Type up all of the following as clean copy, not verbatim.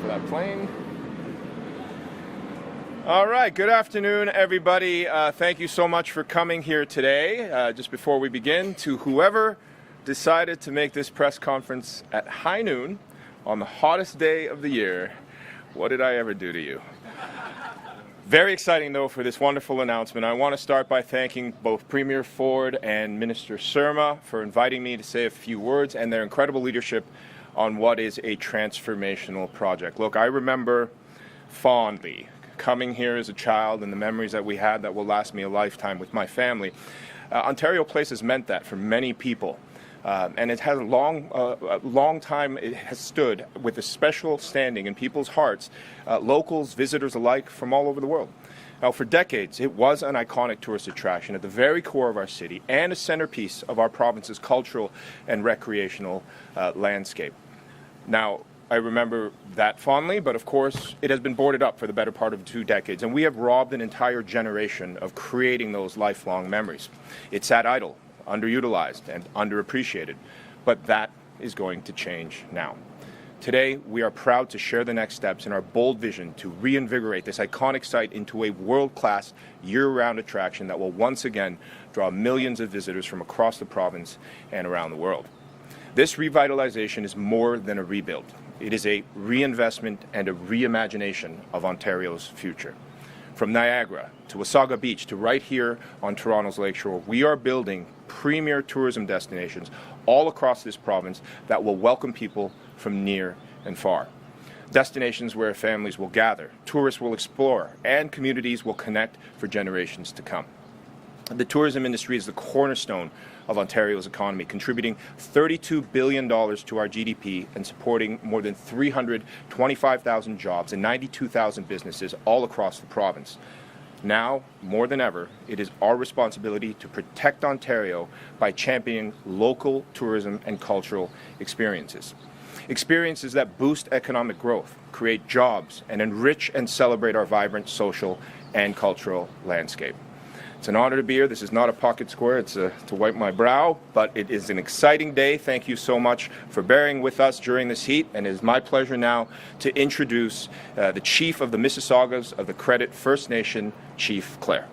for that plane. All right, good afternoon, everybody. Thank you so much for coming here today. Just before we begin, to whoever decided to make this press conference at high noon on the hottest day of the year, what did I ever do to you? Very exciting, though, for this wonderful announcement. I want to start by thanking both Premier Ford and Minister Surma for inviting me to say a few words and their incredible leadership on what is a transformational project. Look, I remember fondly coming here as a child and the memories that we had that will last me a lifetime with my family. Ontario Place has meant that for many people. And it has a long time it has stood with a special standing in people's hearts, locals, visitors alike from all over the world. Now, for decades, it was an iconic tourist attraction at the very core of our city and a centerpiece of our province's cultural and recreational landscape. Now, I remember that fondly, but of course, it has been boarded up for the better part of 2 decades, and we have robbed an entire generation of creating those lifelong memories. It sat idle, underutilized and underappreciated, but that is going to change now. Today, we are proud to share the next steps in our bold vision to reinvigorate this iconic site into a world-class, year-round attraction that will once again draw millions of visitors from across the province and around the world. This revitalization is more than a rebuild. It is a reinvestment and a reimagination of Ontario's future. From Niagara to Wasaga Beach to right here on Toronto's Lakeshore, we are building premier tourism destinations all across this province that will welcome people from near and far. Destinations where families will gather, tourists will explore, and communities will connect for generations to come. The tourism industry is the cornerstone of Ontario's economy, contributing $32 billion to our GDP and supporting more than 325,000 jobs and 92,000 businesses all across the province. Now, more than ever, it is our responsibility to protect Ontario by championing local tourism and cultural experiences. Experiences that boost economic growth, create jobs, and enrich and celebrate our vibrant social and cultural landscape. It's an honor to be here. This is not a pocket square. It's to wipe my brow, but it is an exciting day. Thank you so much for bearing with us during this heat, and it is my pleasure now to introduce the Chief of the Mississaugas of the Credit First Nation, Chief Claire.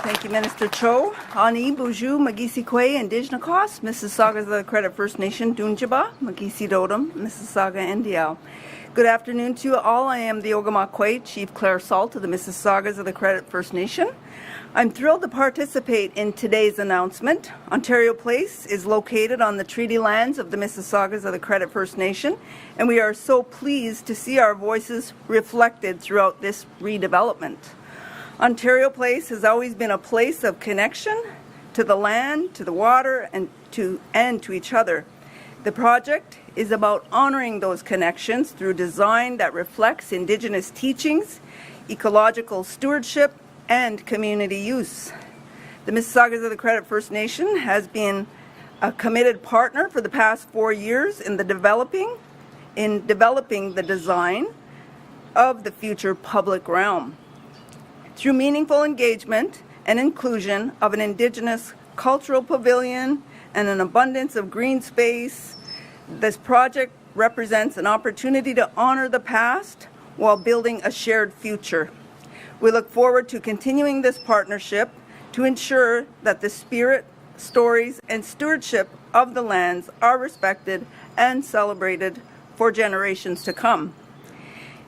Thank you, Minister Cho. Ani Buju, Magisi Kwe, Indigenous, Mississaugas of the Credit First Nation, Dunjaba, Magisi Dodam, Mississauga, NDL. Good afternoon to you all. I am the Ogama Kwe, Chief Claire Salt of the Mississaugas of the Credit First Nation. I'm thrilled to participate in today's announcement. Ontario Place is located on the treaty lands of the Mississaugas of the Credit First Nation, and we are so pleased to see our voices reflected throughout this redevelopment. Ontario Place has always been a place of connection to the land, to the water, and to each other. The project is about honoring those connections through design that reflects Indigenous teachings, ecological stewardship, and community use. The Mississaugas of the Credit First Nation has been a committed partner for the past 4 years in developing the design of the future public realm. Through meaningful engagement and inclusion of an Indigenous cultural pavilion and an abundance of green space, this project represents an opportunity to honor the past while building a shared future. We look forward to continuing this partnership to ensure that the spirit, stories, and stewardship of the lands are respected and celebrated for generations to come.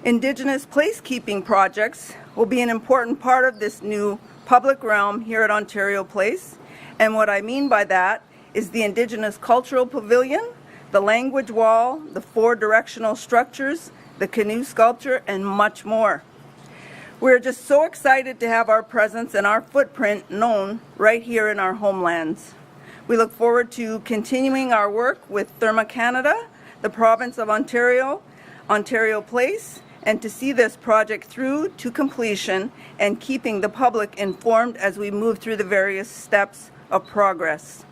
Indigenous placekeeping projects will be an important part of this new public realm here at Ontario Place, and what I mean by that is the Indigenous Cultural Pavilion, the language wall, the 4 directional structures, the canoe sculpture, and much more. We're just so excited to have our presence and our footprint known right here in our homelands. We look forward to continuing our work with Therma Canada, the province of Ontario, Ontario Place, and to see this project through to completion and keeping the public informed as we move through the various steps of progress.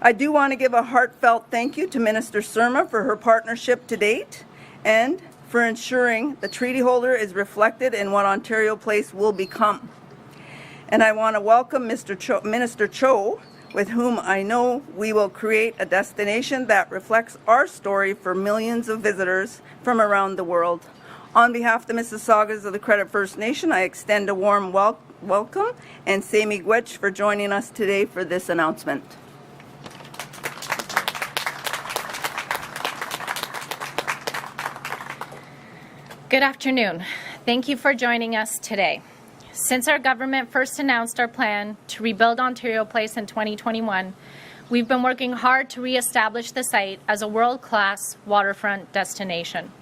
I do want to give a heartfelt thank you to Minister Surma for her partnership to date and for ensuring the treaty holder is reflected in what Ontario Place will become. And I want to welcome Minister Cho with whom I know we will create a destination that reflects our story for millions of visitors from around the world. On behalf of the Mississaugas of the Credit First Nation, I extend a warm welcome and say miigwech for joining us today for this announcement. Good afternoon. Thank you for joining us today. Since our government first announced our plan to rebuild Ontario Place in 2021, we've been working hard to re-establish the site as a world-class waterfront destination.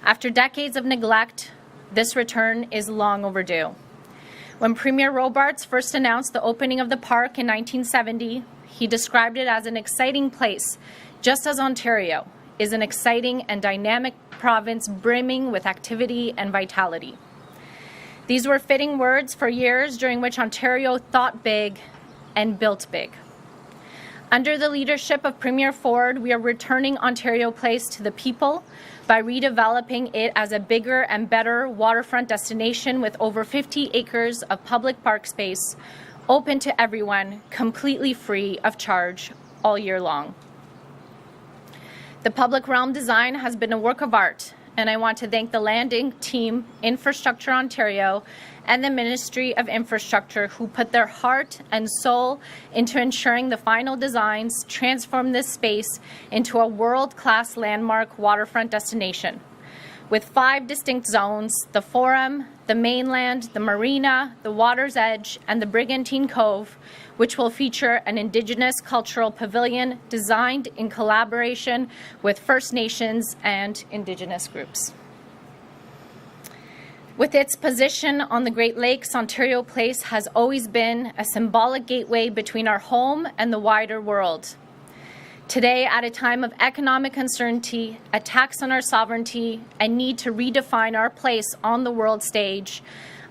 After decades of neglect, this return is long overdue. When Premier Robarts first announced the opening of the park in 1970, he described it as an exciting place, just as Ontario is an exciting and dynamic province brimming with activity and vitality. These were fitting words for years during which Ontario thought big and built big. Under the leadership of Premier Ford, we are returning Ontario Place to the people by redeveloping it as a bigger and better waterfront destination with over 50 acres of public park space, open to everyone, completely free of charge all year long. The public realm design has been a work of art, and I want to thank the Landing team, Infrastructure Ontario, and the Ministry of Infrastructure who put their heart and soul into ensuring the final designs transform this space into a world-class landmark waterfront destination. With 5 distinct zones, the Forum, the Mainland, the Marina, the Water's Edge, and the Brigantine Cove, which will feature an Indigenous cultural pavilion designed in collaboration with First Nations and Indigenous groups. With its position on the Great Lakes, Ontario Place has always been a symbolic gateway between our home and the wider world. Today, at a time of economic uncertainty, attacks on our sovereignty, and need to redefine our place on the world stage,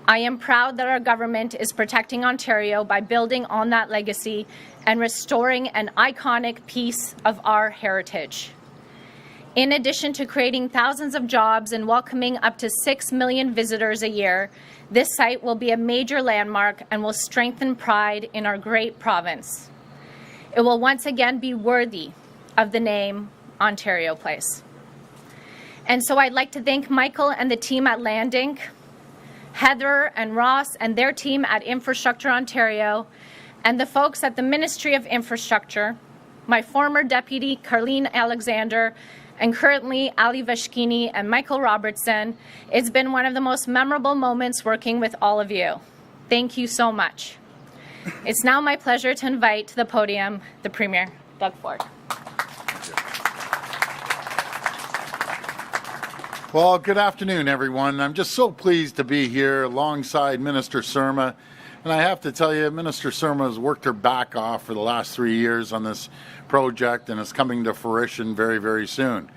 I am proud that our government is protecting Ontario by building on that legacy and restoring an iconic piece of our heritage. In addition to creating thousands of jobs and welcoming up to 6 million visitors a year, this site will be a major landmark and will strengthen pride in our great province. It will once again be worthy of the name Ontario Place. And so I'd like to thank Michael and the team at Landing, Heather and Ross and their team at Infrastructure Ontario, and the folks at the Ministry of Infrastructure, my former deputy Carleen Alexander, and currently Ali Vashkini and Michael Robertson. It's been one of the most memorable moments working with all of you. Thank you so much. It's now my pleasure to invite to the podium the Premier, Doug Ford. Well, good afternoon, everyone. I'm just so pleased to be here alongside Minister Surma. And I have to tell you, Minister Surma has worked her back off for the last 3 years on this project, and it's coming to fruition very, very soon.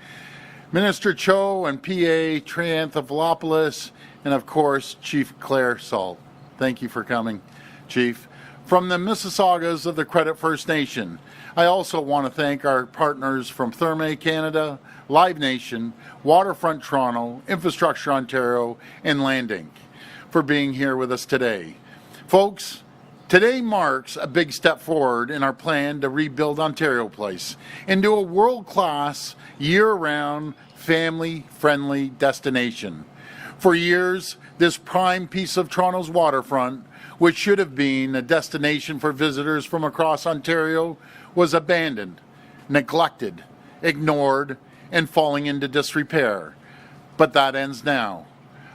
Minister Cho and PA Trianthophilopoulos, and of course, Chief Claire Salt. Thank you for coming, Chief. From the Mississaugas of the Credit First Nation, I also want to thank our partners from Therme Canada, Live Nation, Waterfront Toronto, Infrastructure Ontario, and Landing for being here with us today. Folks, today marks a big step forward in our plan to rebuild Ontario Place into a world-class, year-round, family-friendly destination. For years, this prime piece of Toronto's waterfront, which should have been a destination for visitors from across Ontario, was abandoned, neglected, ignored, and falling into disrepair. But that ends now.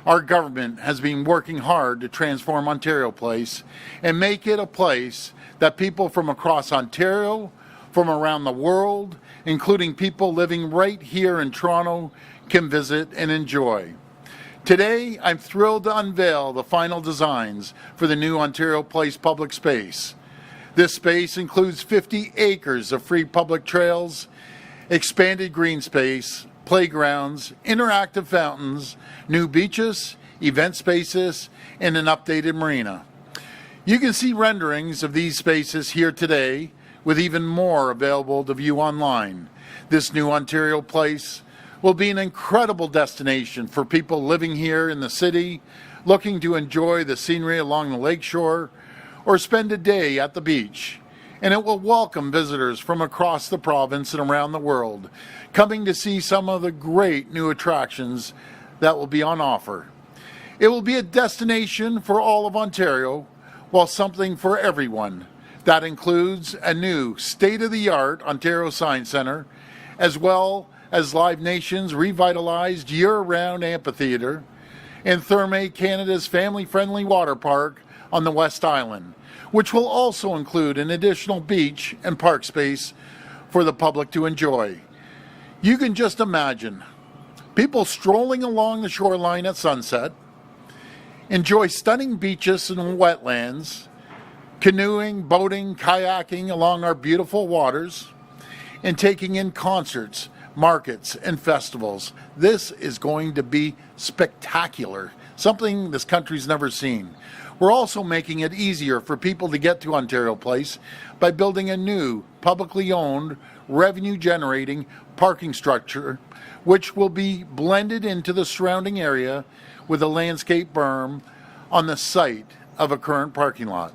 Our government has been working hard to transform Ontario Place and make it a place that people from across Ontario, from around the world, including people living right here in Toronto, can visit and enjoy. Today, I'm thrilled to unveil the final designs for the new Ontario Place public space. This space includes 50 acres of free public trails, expanded green space, playgrounds, interactive fountains, new beaches, event spaces, and an updated marina. You can see renderings of these spaces here today, with even more available to view online. This new Ontario Place will be an incredible destination for people living here in the city, looking to enjoy the scenery along the lakeshore, or spend a day at the beach. and it will welcome visitors from across the province and around the world, coming to see some of the great new attractions that will be on offer. It will be a destination for all of Ontario, while something for everyone. That includes a new state-of-the-art Ontario Science Centre, as well as Live Nation's revitalized year-round amphitheatre, and Therme Canada's family-friendly water park on the West Island, which will also include an additional beach and park space for the public to enjoy. You can just imagine people strolling along the shoreline at sunset, enjoy stunning beaches and wetlands, canoeing, boating, kayaking along our beautiful waters, and taking in concerts, markets, and festivals. This is going to be spectacular, something this country's never seen. We're also making it easier for people to get to Ontario Place by building a new, publicly owned, revenue-generating parking structure, which will be blended into the surrounding area with a landscape berm on the site of a current parking lot.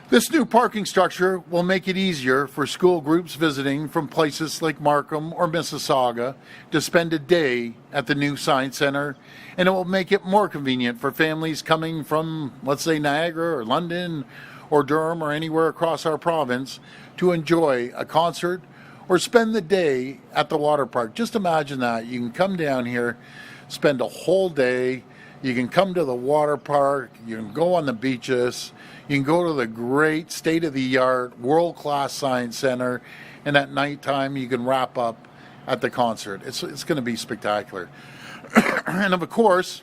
This new parking structure will make it easier for school groups visiting from places like Markham or Mississauga to spend a day at the new Science Centre, and it will make it more convenient for families coming from, let's say, Niagara or London or Durham or anywhere across our province to enjoy a concert or spend the day at the water park. Just imagine that. You can come down here, spend a whole day. You can come to the water park. You can go on the beaches. You can go to the great state-of-the-art, world-class Science Centre. And at nighttime, you can wrap up at the concert. It's going to be spectacular. And of course,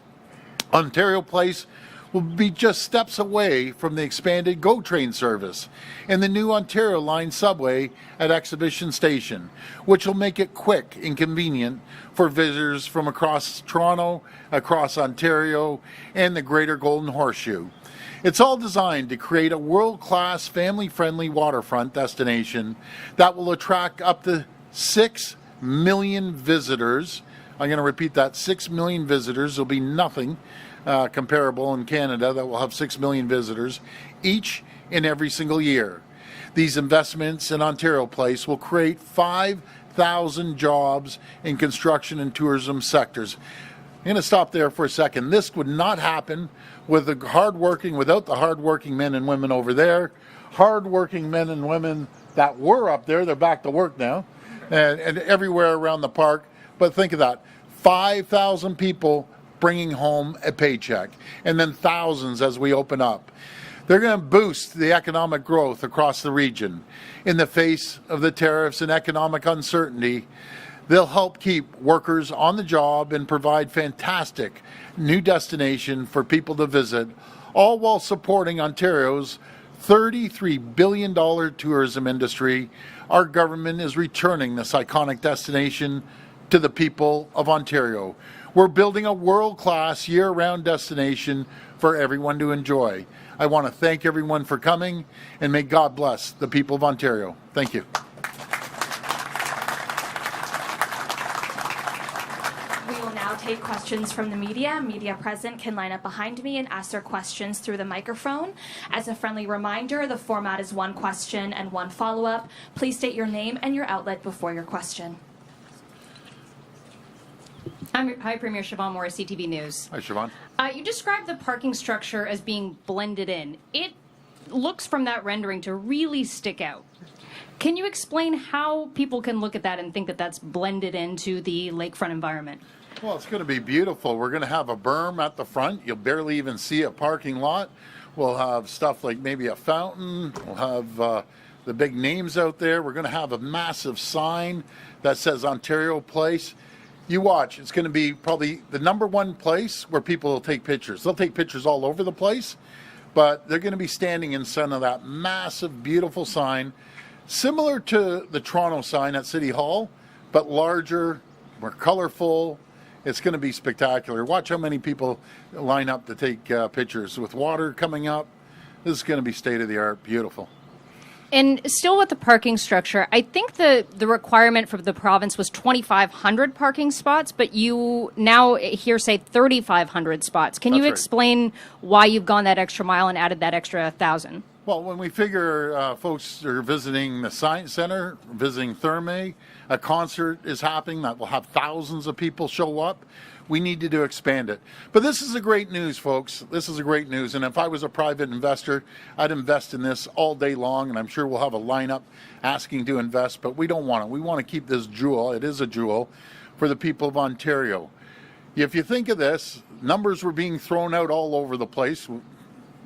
Ontario Place will be just steps away from the expanded GO train service and the new Ontario Line subway at Exhibition Station, which will make it quick and convenient for visitors from across Toronto, across Ontario, and the Greater Golden Horseshoe. It's all designed to create a world-class, family-friendly waterfront destination that will attract up to 6 million visitors. I'm going to repeat that, 6 million visitors. There'll be nothing comparable in Canada that will have 6 million visitors each and every single year. These investments in Ontario Place will create 5,000 jobs in construction and tourism sectors. I'm going to stop there for a second. This would not happen without the hardworking men and women over there, hardworking men and women that were up there. They're back to work now, and everywhere around the park. But think of that, 5,000 people bringing home a paycheck, and then thousands as we open up. They're going to boost the economic growth across the region. In the face of the tariffs and economic uncertainty, they'll help keep workers on the job and provide fantastic new destination for people to visit, all while supporting Ontario's $33 billion tourism industry. Our government is returning this iconic destination to the people of Ontario. We're building a world-class year-round destination for everyone to enjoy. I want to thank everyone for coming, and may God bless the people of Ontario. Thank you. We will now take questions from the media. Media present can line up behind me and ask their questions through the microphone. As a friendly reminder, the format is one question and one follow-up. Please state your name and your outlet before your question. Hi, Premier Siobhan Morris, CTV News. Hi, Siobhan. You described the parking structure as being blended in. It looks from that rendering to really stick out. Can you explain how people can look at that and think that that's blended into the lakefront environment? Well, it's going to be beautiful. We're going to have a berm at the front. You'll barely even see a parking lot. We'll have stuff like maybe a fountain. We'll have the big names out there. We're going to have a massive sign that says Ontario Place. You watch, it's going to be probably the #1 place where people will take pictures. They'll take pictures all over the place, but they're going to be standing in front of that massive, beautiful sign, similar to the Toronto sign at City Hall, but larger, more colorful. It's going to be spectacular. Watch how many people line up to take pictures with water coming up. This is going to be state-of-the-art, beautiful. And still with the parking structure, I think the requirement for the province was 2,500 parking spots, but you now here say 3,500 spots. Can you explain why you've gone that extra mile and added that extra 1,000? Well, when we figure folks are visiting the Science Center, visiting Therme, a concert is happening that will have thousands of people show up, we need to expand it. But this is a great news, folks. This is a great news. And if I was a private investor, I'd invest in this all day long, and I'm sure we'll have a lineup asking to invest, but we don't want it. We want to keep this jewel, it is a jewel, for the people of Ontario. If you think of this, numbers were being thrown out all over the place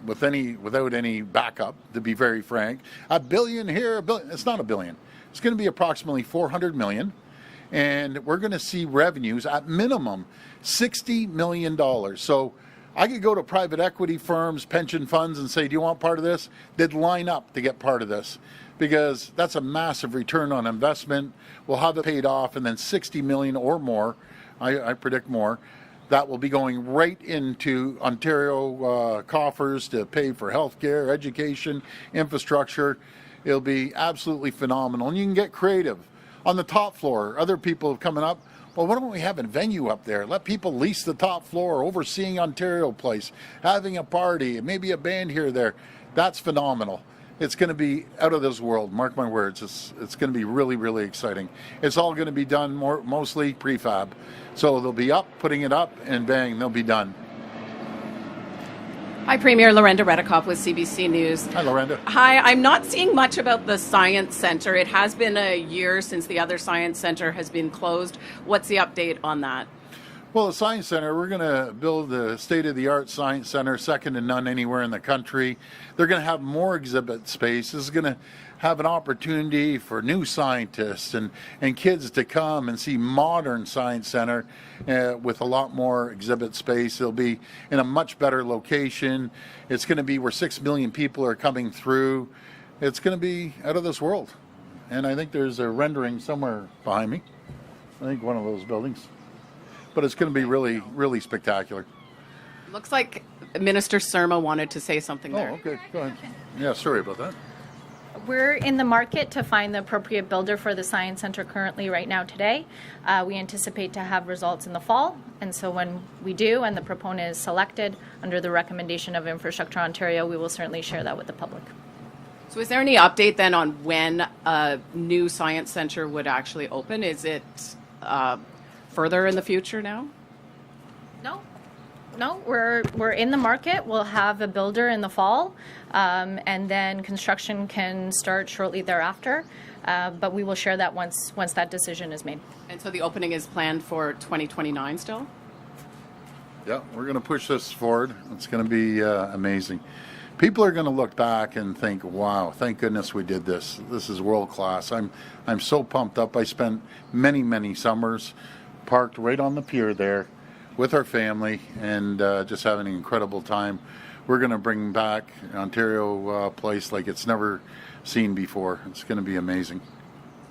without any backup, to be very frank. $1 billion here, $1 billion. It's not $1 billion. It's going to be approximately $400 million. And we're going to see revenues at minimum $60 million. So I could go to private equity firms, pension funds, and say, do you want part of this? They'd line up to get part of this because that's a massive return on investment. We'll have it paid off, and then $60 million or more, I predict more, that will be going right into Ontario coffers to pay for healthcare, education, infrastructure. It'll be absolutely phenomenal. And you can get creative. On the top floor, other people have coming up, well, why don't we have a venue up there? Let people lease the top floor, overseeing Ontario Place, having a party, maybe a band here or there. That's phenomenal. It's going to be out of this world, mark my words. It's going to be really, really exciting. It's all going to be done mostly prefab. So they'll be up, putting it up, and bang, they'll be done. Hi, Premier. Lorenda Redikoff with CBC News. Hi, Lorenda. Hi. I'm not seeing much about the Science Centre. It has been a year since the other Science Centre has been closed. What's the update on that? Well, the Science Center, we're going to build the state-of-the-art Science Center, second to none anywhere in the country. They're going to have more exhibit space. This is going to have an opportunity for new scientists and kids to come and see modern Science Center with a lot more exhibit space. It'll be in a much better location. It's going to be where 6 million people are coming through. It's going to be out of this world. And I think there's a rendering somewhere behind me. I think one of those buildings. But it's going to be really, really spectacular. Looks like Minister Surma wanted to say something there. Oh, okay. Go ahead. Yeah, sorry about that. We're in the market to find the appropriate builder for the Science Centre currently right now today. We anticipate to have results in the fall, and so when we do and the proponent is selected under the recommendation of Infrastructure Ontario, we will certainly share that with the public. So is there any update then on when a new Science Centre would actually open? Is it further in the future now? No, we're in the market. We'll have a builder in the fall, and then construction can start shortly thereafter. But we will share that once that decision is made. And so the opening is planned for 2029 still? Yeah, we're going to push this forward. It's going to be amazing. People are going to look back and think, wow, thank goodness we did this. This is world class. I'm so pumped up. I spent many summers parked right on the pier there with our family and just having an incredible time. We're going to bring back Ontario Place like it's never seen before. It's going to be amazing.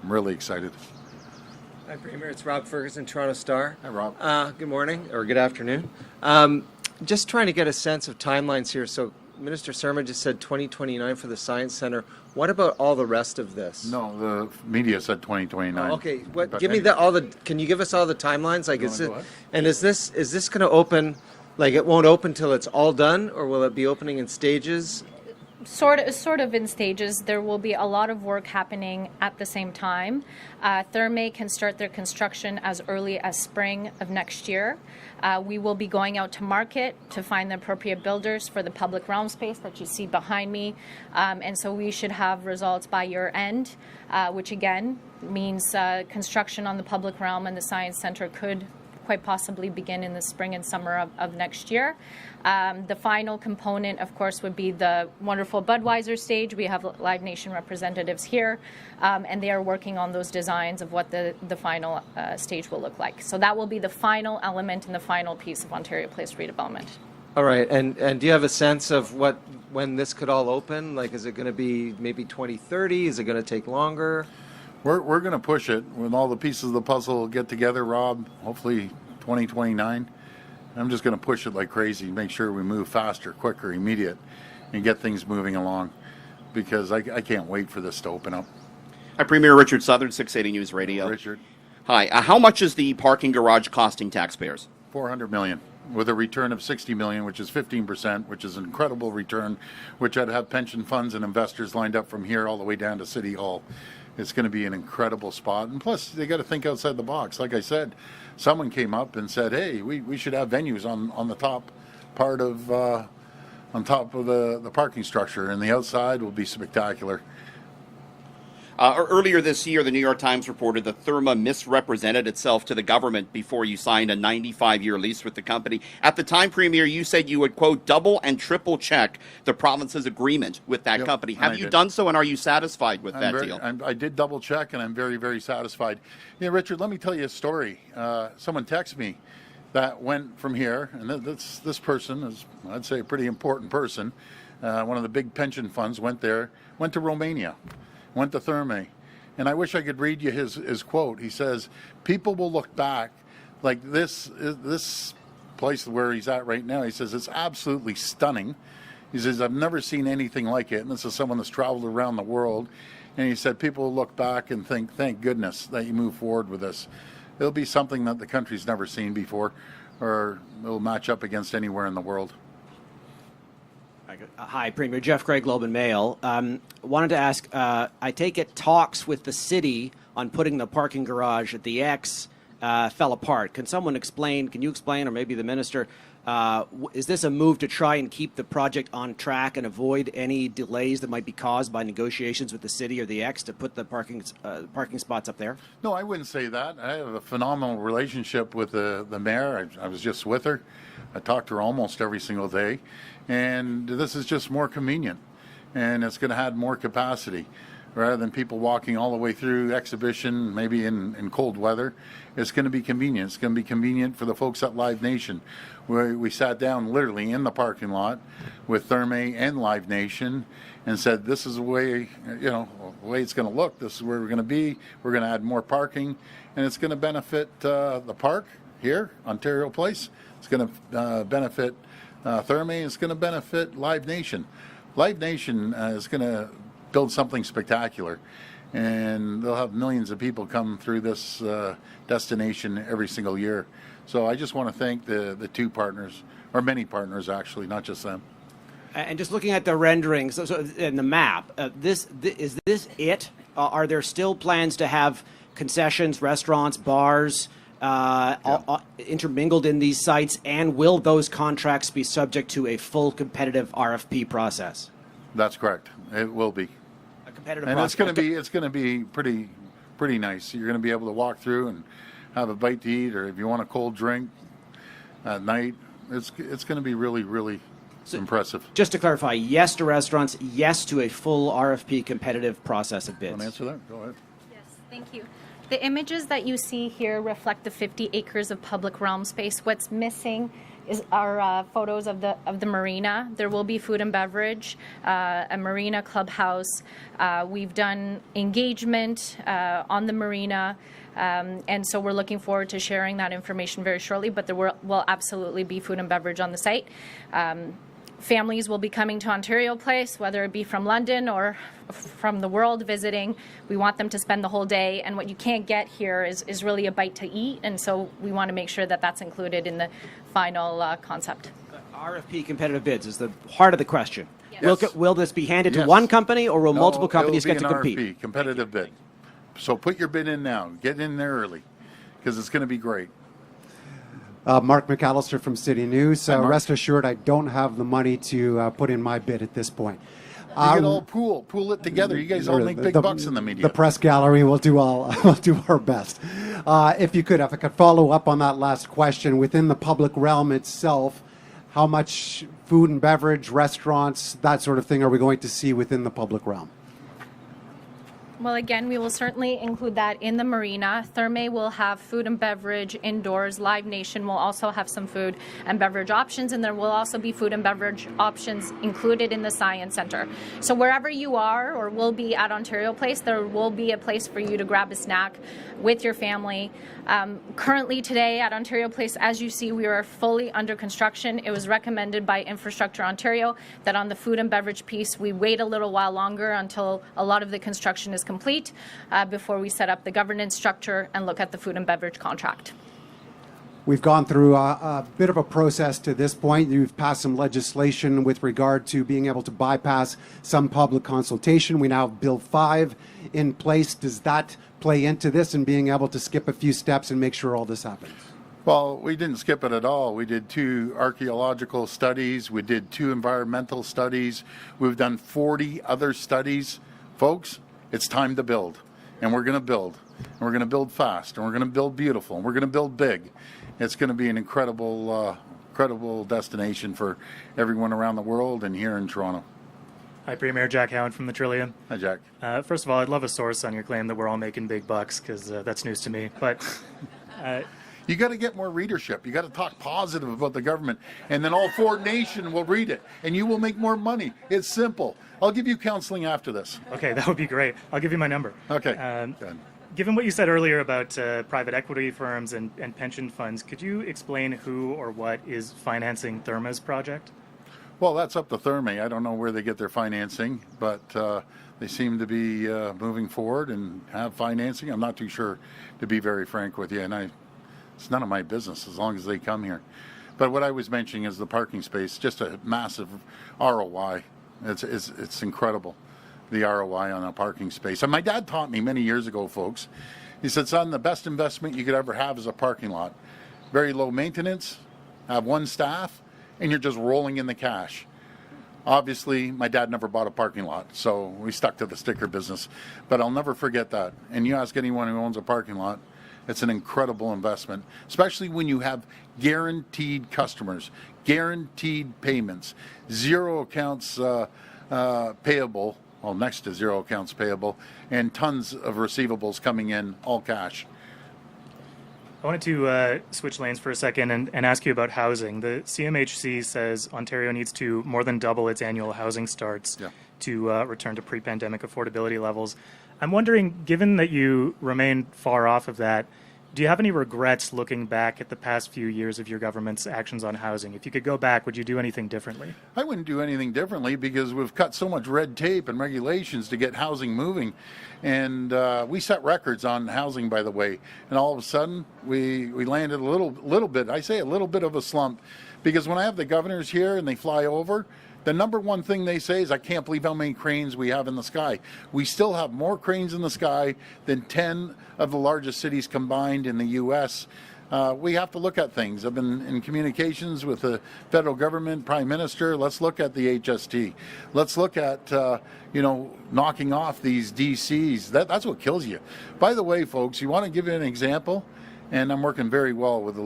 I'm really excited. Hi, Premier. It's Rob Ferguson, Toronto Star. Hi, Rob. Good morning, or good afternoon. Just trying to get a sense of timelines here. So Minister Surma just said 2029 for the Science Centre. What about all the rest of this? No, the media said 2029. Okay, give me Can you give us all the timelines? Like, is this going to open? Like, it won't open till it's all done, or will it be opening in stages? Sort of in stages. There will be a lot of work happening at the same time. Therme can start their construction as early as spring of next year. We will be going out to market to find the appropriate builders for the public realm space that you see behind me. And so we should have results by year end, which again means construction on the public realm and the Science Centre could quite possibly begin in the spring and summer of next year. The final component, of course, would be the wonderful Budweiser stage. We have Live Nation representatives here, and they are working on those designs of what the final stage will look like. So that will be the final element and the final piece of Ontario Place redevelopment. All right, and do you have a sense of when this could all open? Like, is it going to be maybe 2030? Is it going to take longer? We're going to push it when all the pieces of the puzzle get together, Rob, hopefully 2029. I'm just going to push it like crazy, make sure we move faster, quicker, immediate, and get things moving along because I can't wait for this to open up. Hi, Premier Richard Southern, 680 News Radio. Richard. Hi. How much is the parking garage costing taxpayers? $400 million. with a return of 60 million, which is 15%, which is an incredible return, which I'd have pension funds and investors lined up from here all the way down to City Hall. It's going to be an incredible spot. And plus, they got to think outside the box. Like I said, someone came up and said, hey, we should have venues on the top part of, on top of the parking structure, and the outside will be spectacular. Earlier this year, the New York Times reported that Therma misrepresented itself to the government before you signed a 95-year lease with the company. At the time, Premier, you said you would, quote, double and triple check the province's agreement with that company. Have you done so, and are you satisfied with that deal? I did double check, and I'm very, very satisfied. Yeah, Richard, let me tell you a story. Someone texted me that went from here, and this person is, I'd say, a pretty important person. One of the big pension funds went there, went to Romania, went to Therme, and I wish I could read you his quote. He says, people will look back like this place where he's at right now. He says, it's absolutely stunning. He says, I've never seen anything like it. And this is someone that's traveled around the world. And he said, people will look back and think, thank goodness that you move forward with this. It'll be something that the country's never seen before, or it'll match up against anywhere in the world. Hi, Premier. Jeff Gray, Globe and Mail. Wanted to ask, I take it talks with the city on putting the parking garage at the X fell apart. Can you explain, or maybe the minister, is this a move to try and keep the project on track and avoid any delays that might be caused by negotiations with the city or the X to put the parking spots up there? No, I wouldn't say that. I have a phenomenal relationship with the mayor. I was just with her. I talk to her almost every single day. And this is just more convenient, and it's going to add more capacity. Rather than people walking all the way through exhibition, maybe in cold weather, it's going to be convenient. It's going to be convenient for the folks at Live Nation. We sat down literally in the parking lot with Therme and Live Nation and said, this is the way, the way it's going to look. This is where we're going to be. We're going to add more parking, and it's going to benefit the park here, Ontario Place. It's going to benefit Therme. It's going to benefit Live Nation. Live Nation is going to build something spectacular, and they'll have millions of people come through this destination every single year. So I just want to thank the two partners, or many partners actually, not just them. And just looking at the renderings and the map, is this it? Are there still plans to have concessions, restaurants, bars, intermingled in these sites, and will those contracts be subject to a full competitive RFP process? That's correct. It will be. A competitive and process. it's going to be pretty nice. You're going to be able to walk through and have a bite to eat, or if you want a cold drink at night, it's going to be really, really impressive. Just to clarify, yes to restaurants, yes to a full RFP competitive process of bids. Want to answer that? Go ahead. Yes, thank you. The images that you see here reflect the 50 acres of public realm space. What's missing are photos of the marina. There will be food and beverage, a marina clubhouse. We've done engagement on the marina, and so we're looking forward to sharing that information very shortly, but there will absolutely be food and beverage on the site. Families will be coming to Ontario Place, whether it be from London or from the world visiting. We want them to spend the whole day, and what you can't get here is really a bite to eat, and so we want to make sure that that's included in the final concept. RFP competitive bids is the heart of the question. Yes. Will this be handed to one company, or will multiple companies get to compete? RFP, competitive bid. So put your bid in now. Get in there early, because it's going to be great. Mark McAllister from City News. Rest assured, I don't have the money to put in my bid at this point. You can all pool it together. You guys all make big bucks in the media. The press gallery will do our best. If I could follow up on that last question, within the public realm itself, how much food and beverage, restaurants, that sort of thing are we going to see within the public realm? Well, again, we will certainly include that in the marina. Therme will have food and beverage indoors. Live Nation will also have some food and beverage options, and there will also be food and beverage options included in the Science Centre. So wherever you are or will be at Ontario Place, there will be a place for you to grab a snack with your family. Currently today at Ontario Place, as you see, we are fully under construction. It was recommended by Infrastructure Ontario that on the food and beverage piece, we wait a little while longer until a lot of the construction is complete before we set up the governance structure and look at the food and beverage contract. We've gone through a bit of a process to this point. You've passed some legislation with regard to being able to bypass some public consultation. We now have Bill 5 in place. Does that play into this and being able to skip a few steps and make sure all this happens? Well, we didn't skip it at all. We did 2 archaeological studies. We did 2 environmental studies. We've done 40 other studies. Folks, it's time to build. And we're going to build. And we're going to build fast. And we're going to build beautiful. And we're going to build big. It's going to be an incredible destination for everyone around the world and here in Toronto. Hi, Premier Jack Howard from the Trillium. Hi, Jack. First of all, I'd love a source on your claim that we're all making big bucks, because that's news to me. But you got to get more readership. You got to talk positive about the government, and then all 4 nation will read it, and you will make more money. It's simple. I'll give you counseling after this. okay, that would be great. I'll give you my number. Okay. Good. Given what you said earlier about private equity firms and pension funds, could you explain who or what is financing Therma's project? Well, that's up to Therma. I don't know where they get their financing, but they seem to be moving forward and have financing. I'm not too sure, to be very frank with you, and it's none of my business as long as they come here. But what I was mentioning is the parking space, just a massive ROI. It's incredible, the ROI on a parking space. And my dad taught me many years ago, folks. He said, son, the best investment you could ever have is a parking lot. Very low maintenance, have 1 staff, and you're just rolling in the cash. Obviously, my dad never bought a parking lot, so we stuck to the sticker business. But I'll never forget that. And you ask anyone who owns a parking lot, it's an incredible investment, especially when you have guaranteed customers, guaranteed payments, 0 accounts payable, well, next to 0 accounts payable, and tons of receivables coming in, all cash. I wanted to switch lanes for a second and ask you about housing. The CMHC says Ontario needs to more than double its annual housing starts to return to pre-pandemic affordability levels. I'm wondering, given that you remain far off of that, do you have any regrets looking back at the past few years of your government's actions on housing? If you could go back, would you do anything differently? I wouldn't do anything differently because we've cut so much red tape and regulations to get housing moving. And we set records on housing, by the way. And all of a sudden, we landed a little bit, I say a little bit of a slump. Because when I have the governors here and they fly over, the number one thing they say is, I can't believe how many cranes we have in the sky. We still have more cranes in the sky than 10 of the largest cities combined in the U.S. We have to look at things. I've been in communications with the federal government, Prime Minister. Let's look at the HST. Let's look at, knocking off these DCs. That's what kills you. By the way, folks, you want to give you an example? And I'm working very well with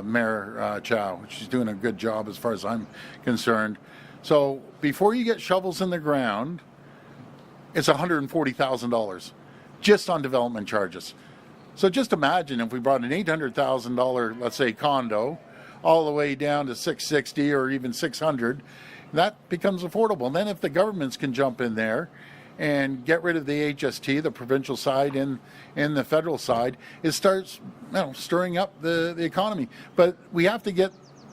Mayor Chow. She's doing a good job as far as I'm concerned. So before you get shovels in the ground, it's $140,000 just on development charges. So just imagine if we brought an $800,000, let's say, condo, all the way down to $660 or even $600, that becomes affordable. And then if the governments can jump in there and get rid of the HST, the provincial side and the federal side, it starts stirring up the economy. But we have to get,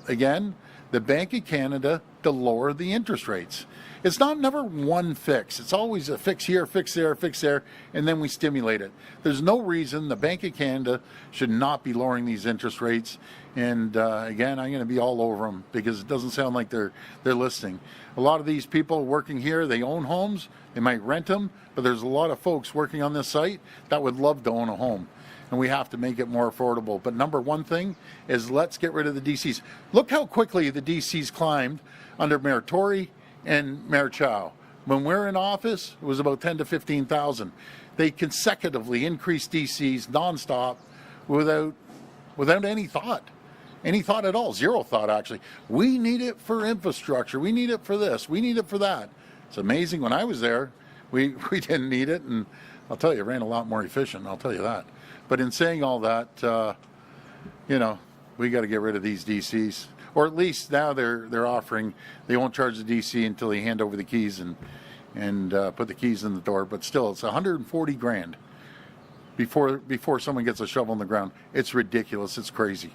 again, the Bank of Canada to lower the interest rates. It's never one fix. It's always a fix here, fix there, and then we stimulate it. There's no reason the Bank of Canada should not be lowering these interest rates. And again, I'm going to be all over them because it doesn't sound like they're listening. A lot of these people working here, they own homes. They might rent them, but there's a lot of folks working on this site that would love to own a home. And we have to make it more affordable. But number one thing is let's get rid of the DCs. Look how quickly the DCs climbed under Mayor Tory and Mayor Chow. When we're in office, it was about 10 to 15,000. They consecutively increased DCs nonstop without any thought at all, 0 thought actually. We need it for infrastructure. We need it for this. We need it for that. It's amazing. When I was there, we didn't need it, and I'll tell you, it ran a lot more efficient. I'll tell you that. But in saying all that, we got to get rid of these DCs. Or at least now they're offering, they won't charge the DC until they hand over the keys and put the keys in the door. But still, it's $140,000 before someone gets a shovel in the ground. It's ridiculous. It's crazy.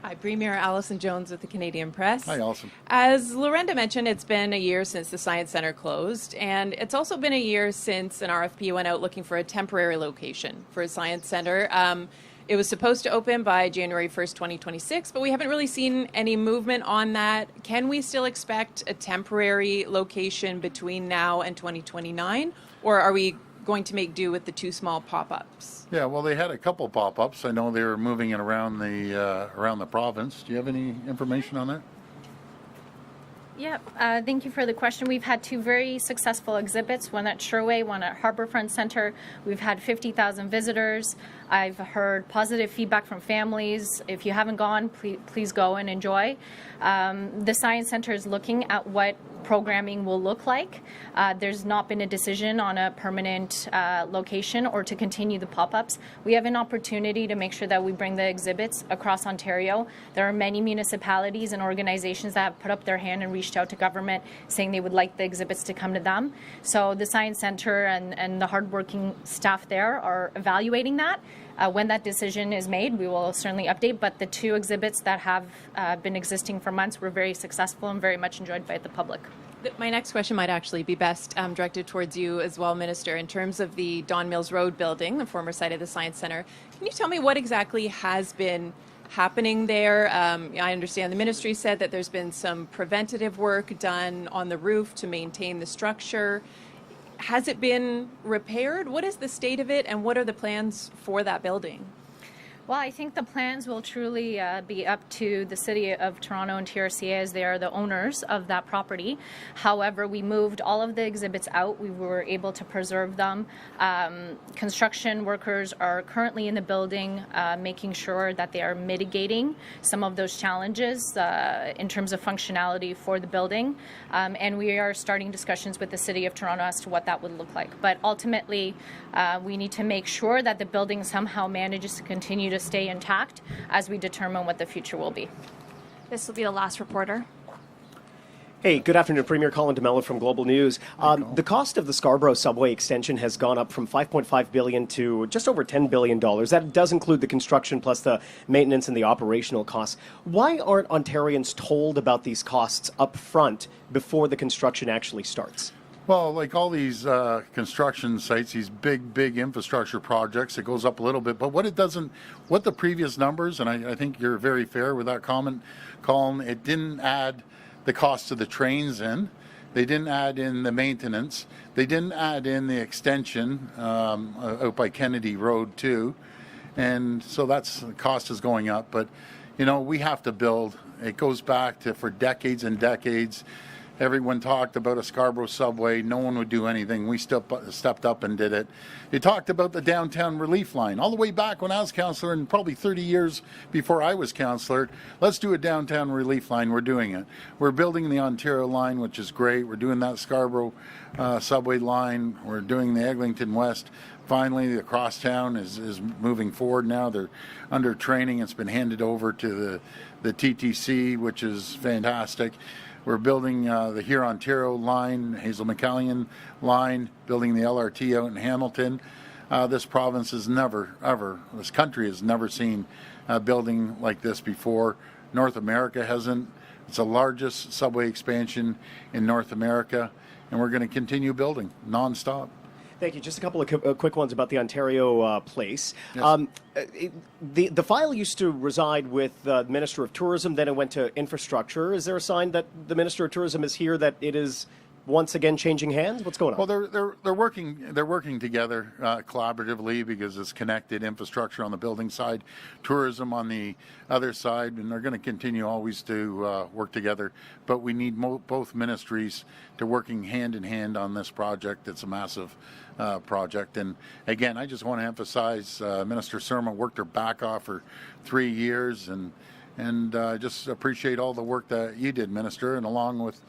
Hi, Premier Alison Jones with the Canadian Press. Hi, Alison. As Lorenda mentioned, it's been a year since the Science Centre closed, and it's also been a year since an RFP went out looking for a temporary location for a Science Centre. It was supposed to open by January 1st, 2026, but we haven't really seen any movement on that. Can we still expect a temporary location between now and 2029, or are we going to make do with the 2 small pop-ups? Yeah, well, they had a couple pop-ups. I know they were moving it around the province. Do you have any information on that? Yeah, thank you for the question. We've had 2 very successful exhibits, one at Sherway, one at Harbourfront Centre. We've had 50,000 visitors. I've heard positive feedback from families. If you haven't gone, please go and enjoy. The Science Centre is looking at what programming will look like. There's not been a decision on a permanent location or to continue the pop-ups. We have an opportunity to make sure that we bring the exhibits across Ontario. There are many municipalities and organizations that have put up their hand and reached out to government saying they would like the exhibits to come to them. So the Science Centre and the hardworking staff there are evaluating that. When that decision is made, we will certainly update, but the 2 exhibits that have been existing for months were very successful and very much enjoyed by the public. My next question might actually be best directed towards you as well, Minister. In terms of the Don Mills Road building, the former site of the Science Centre, can you tell me what exactly has been happening there? I understand the ministry said that there's been some preventative work done on the roof to maintain the structure. Has it been repaired? What is the state of it, and what are the plans for that building? Well, I think the plans will truly be up to the City of Toronto and TRCA as they are the owners of that property. However, we moved all of the exhibits out. We were able to preserve them. Construction workers are currently in the building making sure that they are mitigating some of those challenges in terms of functionality for the building. And we are starting discussions with the City of Toronto as to what that would look like. But ultimately, we need to make sure that the building somehow manages to continue to stay intact as we determine what the future will be. This will be the last reporter. Hey, good afternoon. Premier Colin DeMello from Global News. The cost of the Scarborough subway extension has gone up from $5.5 billion to just over $10 billion. That does include the construction plus the maintenance and the operational costs. Why aren't Ontarians told about these costs up front before the construction actually starts? Well, like all these construction sites, these big infrastructure projects, it goes up a little bit. But what the previous numbers, and I think you're very fair with that comment, Colin, it didn't add the cost of the trains in. They didn't add in the maintenance. They didn't add in the extension out by Kennedy Road too. And so the cost is going up. But, we have to build. It goes back to for decades and decades. Everyone talked about a Scarborough subway. No one would do anything. We stepped up and did it. They talked about the downtown relief line. All the way back when I was councillor and probably 30 years before I was councillor, let's do a downtown relief line. We're doing it. We're building the Ontario line, which is great. We're doing that Scarborough subway line. We're doing the Eglinton West. Finally, the crosstown is moving forward now. They're under training. It's been handed over to the TTC, which is fantastic. We're building the Huron-Ontario line, Hazel-McCallion line, building the LRT out in Hamilton. This province has this country has never seen a building like this before. North America hasn't. It's the largest subway expansion in North America, and we're going to continue building nonstop. Thank you. Just a couple of quick ones about the Ontario place. Yes. The file used to reside with the Minister of Tourism, then it went to Infrastructure. Is there a sign that the Minister of Tourism is here, that it is once again changing hands? What's going on? Well, they're working together collaboratively because it's connected. Infrastructure on the building side, tourism on the other side, and they're going to continue always to work together. But we need both ministries to working hand in hand on this project. It's a massive project, and again, I just want to emphasize Minister Surma worked her back off for 3 years, and just appreciate all the work that you did, Minister, and along with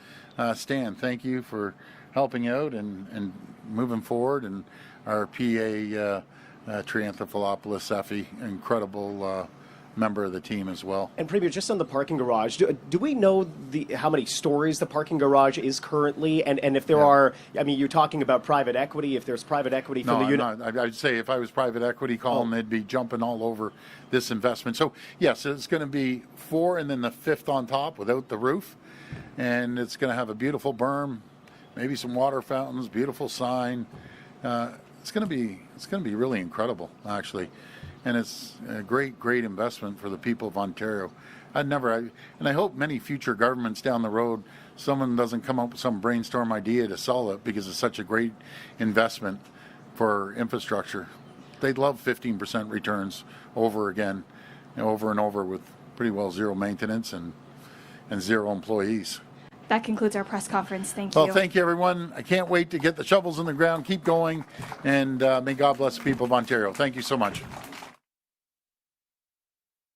Stan, thank you for helping out and moving forward, and our PA Trianthophilopoulos Effie, incredible member of the team as well. And Premier, just on the parking garage, do we know how many stories the parking garage is currently? And if there are, you're talking about private equity, if there's private equity from the unit? No, I'd say if I was private equity, Colin, they'd be jumping all over this investment. So, yes, it's going to be 4 and then the 5th on top without the roof. And it's going to have a beautiful berm, maybe some water fountains, beautiful sign. It's going to be really incredible, actually. and it's a great, great investment for the people of Ontario. And I hope many future governments down the road, someone doesn't come up with some brainstorm idea to sell it because it's such a great investment for infrastructure. They'd love 15% returns over again, over and over with pretty well zero maintenance and zero employees. That concludes our press conference. Thank you. Well, thank you, everyone. I can't wait to get the shovels in the ground, keep going, and may God bless the people of Ontario. Thank you so much.